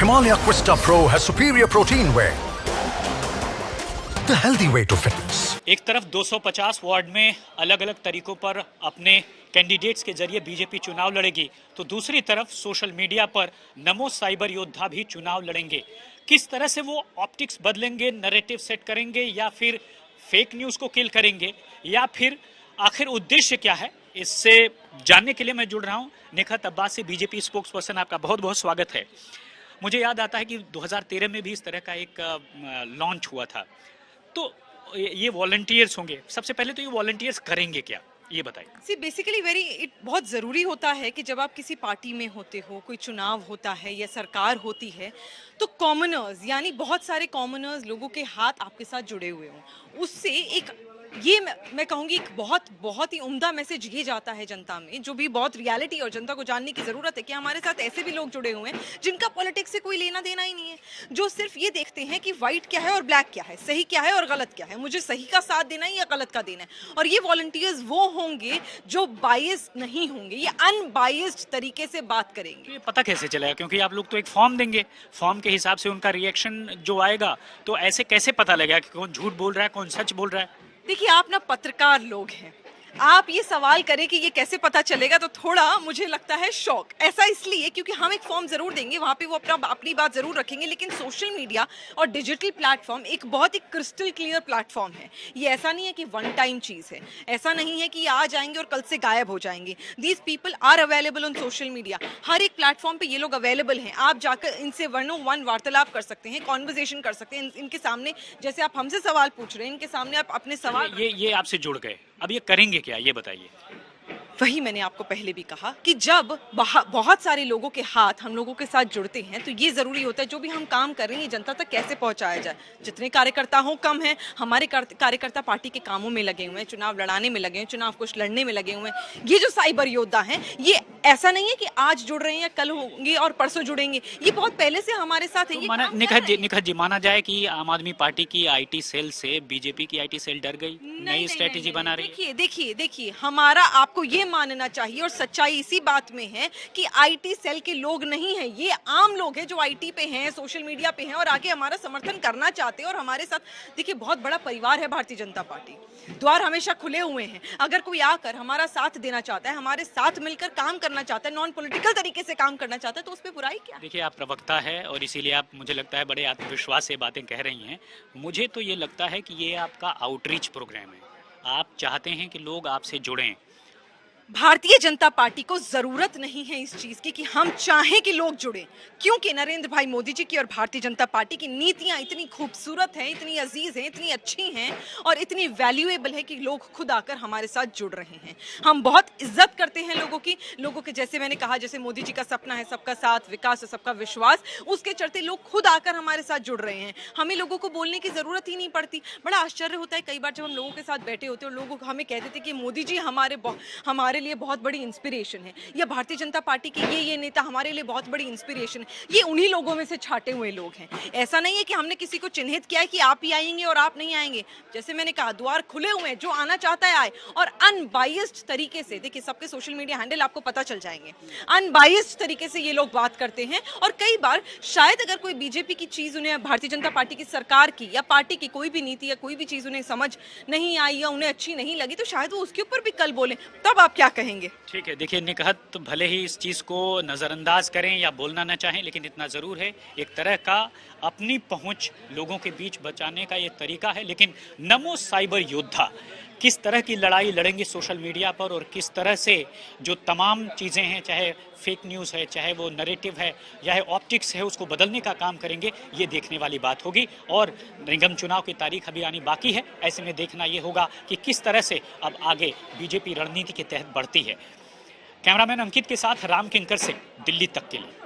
Himalaya Quista Pro has superior protein whey. The healthy way to fitness. एक तरफ 250 ward में अलग अलग तरीकों पर अपने कैंडिडेट्स के जरिए बीजेपी चुनाव लड़ेगी, तो दूसरी तरफ सोशल मीडिया पर नमो साइबर योद्धा भी चुनाव लड़ेंगे। किस तरह से वो ऑप्टिक्स बदलेंगे, नैरेटिव सेट करेंगे, या फिर फेक न्यूज़ को किल करेंगे, या फिर आखिर उद्देश्य क्या है, इससे जानने के लिए मैं जुड़ रहा हूँ निखत अब्बास से, बीजेपी स्पोक्स पर्सन। आपका बहुत बहुत स्वागत है। मुझे याद आता है कि 2013 में भी इस तरह का एक लॉन्च हुआ था। तो ये वॉलंटियर्स होंगे, सबसे पहले तो ये वॉलंटियर्स करेंगे क्या, ये बताइए। बेसिकली बहुत ज़रूरी होता है कि जब आप किसी पार्टी में होते हो, कोई चुनाव होता है या सरकार होती है, तो कॉमनर्स यानी बहुत सारे कॉमनर्स लोगों के हाथ आपके साथ जुड़े हुए हों। उससे एक ये मैं कहूँगी एक बहुत ही उम्दा मैसेज ये जाता है जनता में, जो भी बहुत रियलिटी और जनता को जानने की ज़रूरत है कि हमारे साथ ऐसे भी लोग जुड़े हुए हैं जिनका पॉलिटिक्स से कोई लेना देना ही नहीं है, जो सिर्फ ये देखते हैं कि वाइट क्या है और ब्लैक क्या है, सही क्या है और गलत क्या है, मुझे सही का साथ देना है या गलत का देना है। और ये वॉलंटियर्स वो होंगे जो बायस नहीं होंगे, ये अनबायस्ड तरीके से बात करेंगे। तो ये पता कैसे चलेगा, क्योंकि आप लोग तो एक फॉर्म देंगे, फॉर्म के हिसाब से उनका रिएक्शन जो आएगा, तो ऐसे कैसे पता लगेगा कि कौन झूठ बोल रहा है, कौन सच बोल रहा है? देखिए, आप ना पत्रकार लोग हैं, आप ये सवाल करें कि ये कैसे पता चलेगा, तो थोड़ा मुझे लगता है शौक। ऐसा इसलिए क्योंकि हम एक फॉर्म जरूर देंगे, वहाँ पे वो अपनी बात जरूर रखेंगे, लेकिन सोशल मीडिया और डिजिटल प्लेटफॉर्म एक बहुत ही क्रिस्टल क्लियर प्लेटफॉर्म है। ये ऐसा नहीं है कि वन टाइम चीज़ है, ऐसा नहीं है कि ये आ जाएंगे और कल से गायब हो जाएंगे। These people are available on social media, हर एक प्लेटफॉर्म पे ये लोग अवेलेबल हैं। आप जाकर इनसे वन वार्तालाप कर सकते हैं, कॉन्वर्जेशन कर सकते हैं इनके सामने, जैसे आप हमसे सवाल पूछ रहे हैं, इनके सामने आप अपने सवाल। ये आपसे जुड़ गए, अब ये करेंगे क्या, ये बताइए। वही मैंने आपको पहले भी कहा कि जब बहुत सारे लोगों के हाथ हम लोगों के साथ जुड़ते हैं, तो ये ज़रूरी होता है जो भी हम काम कर रहे हैं जनता तक कैसे पहुंचाया जाए। जितने कार्यकर्ता हों कम हैं, हमारे कार्यकर्ता पार्टी के कामों में लगे हुए हैं, चुनाव लड़ाने में लगे हैं, चुनाव कुछ लड़ने में लगे हुए हैं। ये जो साइबर योद्धा हैं, ये ऐसा नहीं है कि आज जुड़ रहे हैं या कल होंगे और परसों जुड़ेंगे, ये बहुत पहले से हमारे साथ है। तो निखत जी, माना जाए कि आम आदमी पार्टी की IT सेल से बीजेपी की IT सेल डर गई, नई स्ट्रेटेजी बना रही है। देखिए, हमारा आपको ये मानना चाहिए, और सच्चाई इसी बात में है कि IT सेल के लोग नहीं हैं, ये आम लोग हैं जो IT पे हैं, सोशल मीडिया पे हैं और आगे हमारा समर्थन करना चाहते हैं। और हमारे साथ देखिए बहुत बड़ा परिवार है भारतीय जनता पार्टी, द्वार हमेशा खुले हुए हैं। अगर कोई आकर हमारा साथ देना चाहता है, हमारे साथ मिलकर काम करना चाहता है, नॉन पॉलिटिकल तरीके से काम करना चाहता है, तो उस पर बुराई क्या? देखिए, आप प्रवक्ता है और इसीलिए आप, मुझे लगता है, बड़े आत्मविश्वास से बातें कह रही हैं। मुझे तो ये लगता है कि ये आपका आउटरीच प्रोग्राम है, आप चाहते हैं कि लोग आपसे जुड़ें। भारतीय जनता पार्टी को जरूरत नहीं है इस चीज की कि हम चाहें कि लोग जुड़ें, क्योंकि नरेंद्र भाई मोदी जी की और भारतीय जनता पार्टी की नीतियां इतनी खूबसूरत हैं, इतनी अजीज हैं, इतनी अच्छी हैं और इतनी वैल्यूएबल है कि लोग खुद आकर हमारे साथ जुड़ रहे हैं। हम बहुत इज्जत करते हैं लोगों के, जैसे मैंने कहा, जैसे मोदी जी का सपना है सबका साथ, विकास और सबका विश्वास, उसके चलते लोग खुद आकर हमारे साथ जुड़ रहे हैं। हमें लोगों को बोलने की जरूरत ही नहीं पड़ती। बड़ा आश्चर्य होता है कई बार जब हम लोगों के साथ बैठे होते हैं और लोग हमें कहते थे कि मोदी जी हमारे लिए बहुत बड़ी इंस्पिरेशन है, या भारतीय जनता पार्टी के ये नेता हमारे लिए बहुत बड़ी इंस्पिरेशन है। ये उन्हीं लोगों में से छाटे हुए लोग हैं। ऐसा नहीं है कि हमने किसी को चिन्हित किया है कि आप ही आएंगे और आप नहीं आएंगे। जैसे मैंने कहा, द्वार खुले हुए हैं, जो आना चाहता है आए, और अनबायस्ड तरीके से, देखिए सबके सोशल मीडिया हैंडल आपको पता चल जाएंगे, अनबायस्ड तरीके से ये लोग बात करते हैं। और कई बार शायद अगर कोई बीजेपी की चीज उन्हें, भारतीय जनता पार्टी की सरकार की या पार्टी की कोई भी नीति या कोई भी चीज उन्हें समझ नहीं आई या उन्हें अच्छी नहीं लगी, तो शायद वो उसके ऊपर भी कल बोले, तब आप क्या कहेंगे? ठीक है, देखिए निखत, भले ही इस चीज़ को नज़रअंदाज करें या बोलना ना चाहें, लेकिन इतना ज़रूर है, एक तरह का अपनी पहुंच लोगों के बीच बचाने का ये तरीका है। लेकिन नमो साइबर योद्धा किस तरह की लड़ाई लड़ेंगे सोशल मीडिया पर, और किस तरह से जो तमाम चीज़ें हैं, चाहे फेक न्यूज़ है, चाहे वो नैरेटिव है, या ऑप्टिक्स है, उसको बदलने का काम करेंगे, ये देखने वाली बात होगी। और निगम चुनाव की तारीख अभी आनी बाकी है, ऐसे में देखना ये होगा कि किस तरह से अब आगे बीजेपी रणनीति के तहत बढ़ती है। कैमरामैन अंकित के साथ राम किंकर से दिल्ली तक के लिए।